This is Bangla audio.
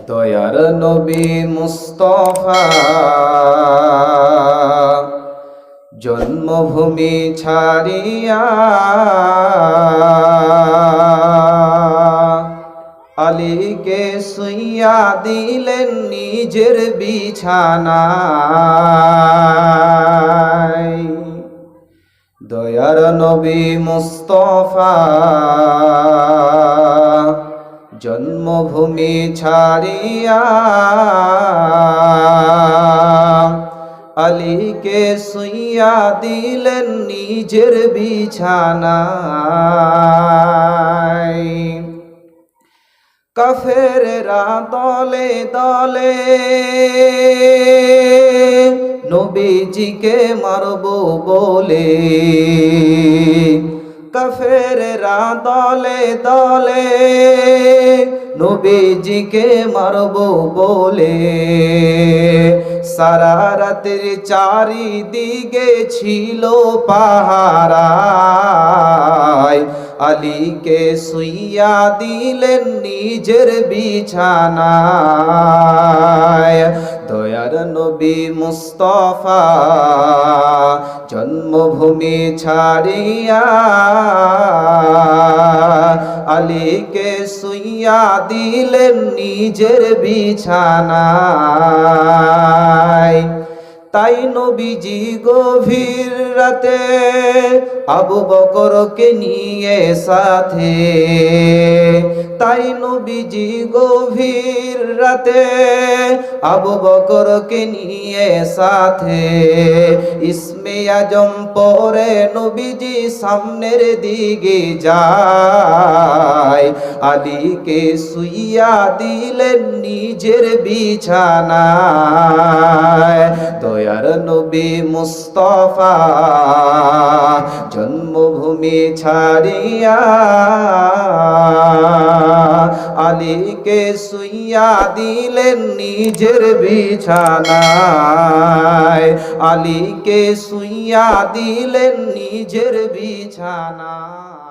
দয়ার নবী মুস্তাফা জন্মভূমি ছাড়িয়া আলীকে শুইয়া দিলেন নিজের বিছানায়। দয়ার নবী মুস্তাফা জন্মভূমি ছাড়িয়া আলীকে শুইয়া দিলেন নিজের বিছানায়। কাফেররা দলে দলে নবীজিকে মারব বলে, কাফেররা দলে দলে নবীজিকে মারব বলে, সারা রাতের চারিদিকে ছিল পাহারায়। আলীকে শুইয়া দিলেন নিজের বিছানায়। দয়ার নবী মুস্তাফা জন্মভূমি ছাড়িয়া আলীকে শুইয়া দিলেন নিজের বিছানায়। তাই নবীজি গভীর রাতে আবু বকরকে নিয়ে সাথে, তাই নবীজি গভীর রাতে আবু বকরকে নিয়ে সাথে, ইসমে আজম পরে নবীজি সামনের দিকে যায়। আলীকে শুইয়া দিলেন নিজের বিছানায়। দয়ার নবী মুস্তাফা জন্মভূমি ছাড়িয়া আলীকে শুইয়া দিলেন নিজের বিছানায়। আলীকে শুইয়া দিলেন নিজের বিছানায়।